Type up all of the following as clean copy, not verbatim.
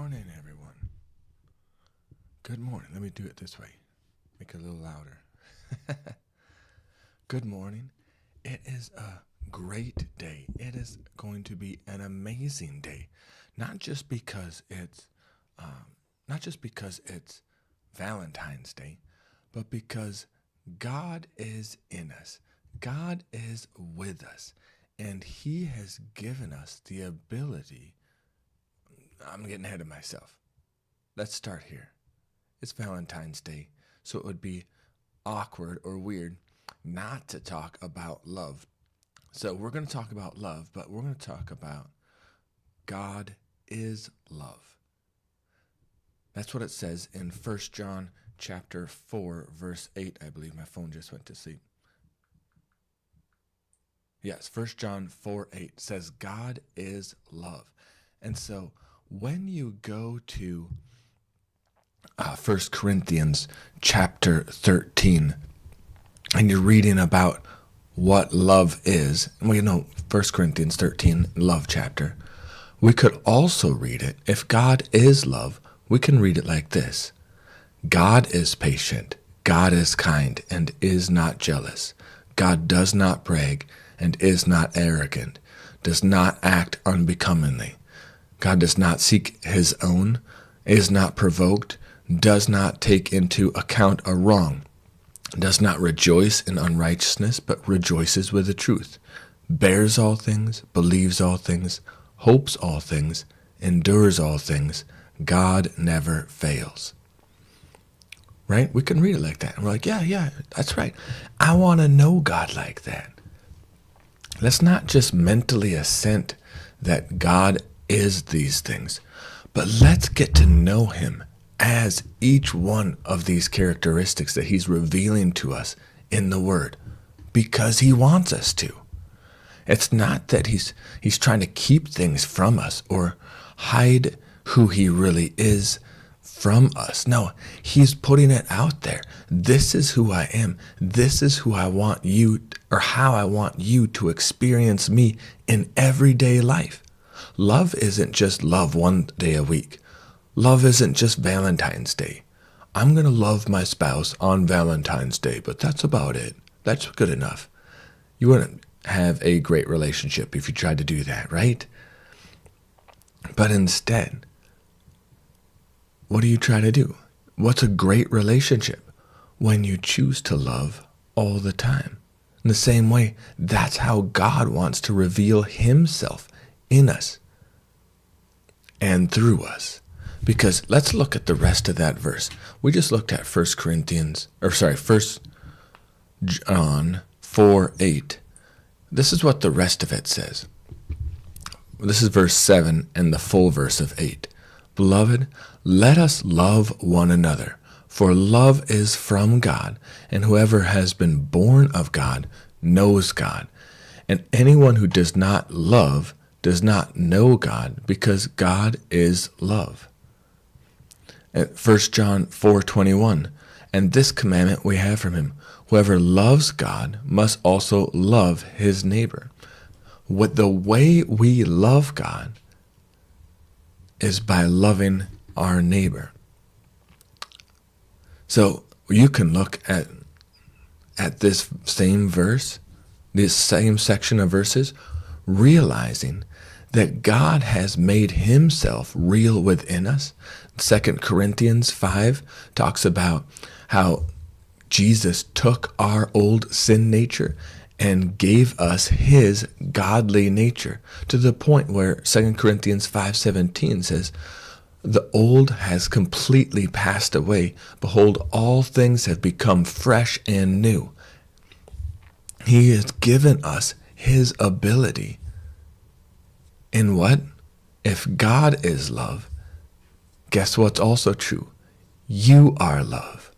morning, everyone. Good morning. Let me do it this way. Make it a little louder. Good morning. It is a great day. It is going to be an amazing day. Not just because it's Valentine's Day, but because God is in us. God is with us, and He has given us the ability. I'm getting ahead of myself. Let's start here. It's Valentine's Day, so it would be awkward or weird not to talk about love. So we're going to talk about love, but we're going to talk about God is love. That's what it says in 1 John chapter 4, verse 8, I believe. My phone just went to sleep. Yes, 1 John 4:8 says God is love. And so when you go to 1 Corinthians chapter 13 and you're reading about what love is, we know 1 Corinthians 13, love chapter, we could also read it. If God is love, we can read it like this. God is patient, God is kind, and is not jealous. God does not brag and is not arrogant, does not act unbecomingly. God does not seek his own, is not provoked, does not take into account a wrong, does not rejoice in unrighteousness, but rejoices with the truth, bears all things, believes all things, hopes all things, endures all things. God never fails. Right? We can read it like that. And we're like, yeah, that's right. I want to know God like that. Let's not just mentally assent that God is these things, but let's get to know him as each one of these characteristics that he's revealing to us in the Word, because he wants us to. It's not that he's trying to keep things from us or hide who he really is from us. No, he's putting it out there. This is who I am. This is who I want you, or how I want you to experience me in everyday life. Love isn't just love one day a week. Love isn't just Valentine's Day. I'm going to love my spouse on Valentine's Day, but that's about it. That's good enough. You wouldn't have a great relationship if you tried to do that, right? But instead, what do you try to do? What's a great relationship? When you choose to love all the time. In the same way, that's how God wants to reveal himself in us and through us. Because let's look at the rest of that verse. We just looked at 1 John 4:8. This is what the rest of it says. This is verse 7 and the full verse of 8. Beloved, let us love one another, for love is from God, and whoever has been born of God knows God. And anyone who does not love does not know God, because God is love. At 1 John 4:21, and this commandment we have from him, whoever loves God must also love his neighbor. What the way we love God is by loving our neighbor. So you can look at this same verse, this same section of verses, realizing that God has made himself real within us. 2 Corinthians 5 talks about how Jesus took our old sin nature and gave us his godly nature, to the point where 2 Corinthians 5:17 says, the old has completely passed away. Behold, all things have become fresh and new. He has given us his ability. In what? If God is love, guess what's also true? You are love.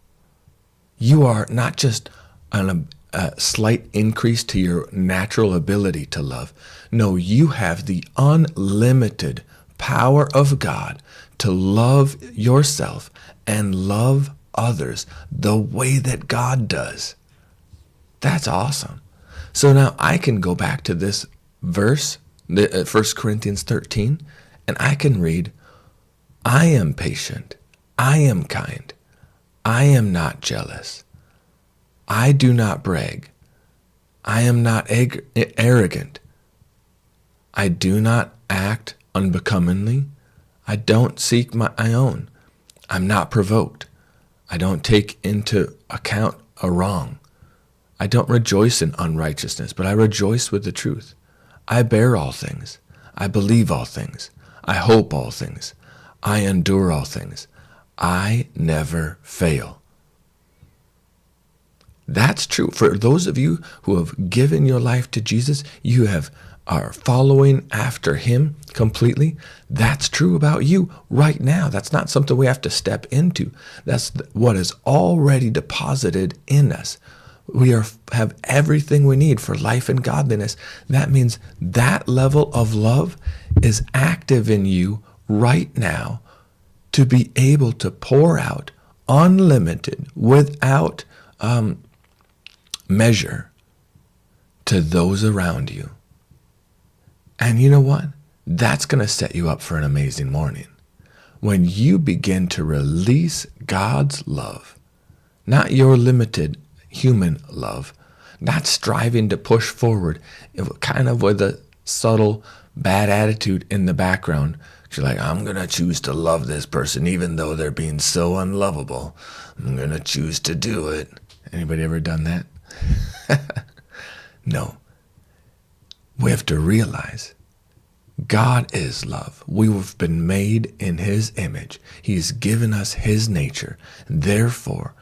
You are not just a slight increase to your natural ability to love. No, you have the unlimited power of God to love yourself and love others the way that God does. That's awesome. So now I can go back to this verse, 1 Corinthians 13, and I can read, I am patient. I am kind. I am not jealous. I do not brag. I am not arrogant. I do not act unbecomingly. I don't seek my own. I'm not provoked. I don't take into account a wrong. I don't rejoice in unrighteousness, but I rejoice with the truth. I bear all things. I believe all things. I hope all things. I endure all things. I never fail. That's true. For those of you who have given your life to Jesus, you are following after him completely. That's true about you right now. That's not something we have to step into. That's what is already deposited in us. We have everything we need for life and godliness. That means that level of love is active in you right now to be able to pour out unlimited, without measure, to those around you. And you know what? That's going to set you up for an amazing morning. When you begin to release God's love, not your limited human love, not striving to push forward, kind of with a subtle bad attitude in the background. You're like, I'm going to choose to love this person even though they're being so unlovable. I'm going to choose to do it. Anybody ever done that? No. We have to realize God is love. We've been made in his image. He's given us his nature. Therefore,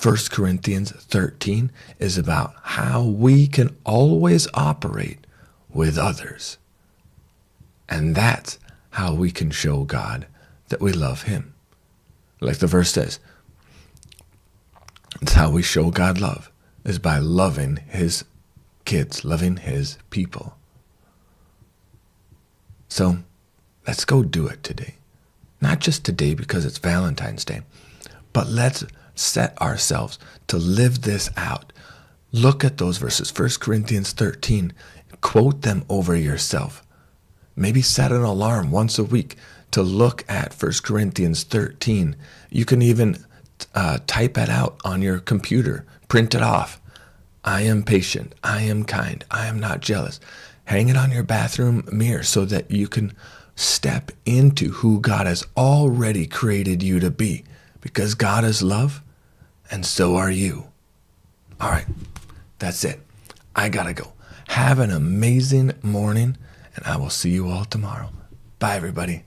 1 Corinthians 13 is about how we can always operate with others. And that's how we can show God that we love him. Like the verse says, it's how we show God love, is by loving his kids, loving his people. So let's go do it today. Not just today because it's Valentine's Day, but let's set ourselves to live this out. Look at those verses, 1 Corinthians 13. Quote them over yourself. Maybe set an alarm once a week to look at 1 Corinthians 13. You can even type it out on your computer. Print it off. I am patient. I am kind. I am not jealous. Hang it on your bathroom mirror so that you can step into who God has already created you to be. Because God is love, and so are you. All right, that's it. I gotta go. Have an amazing morning, and I will see you all tomorrow. Bye, everybody.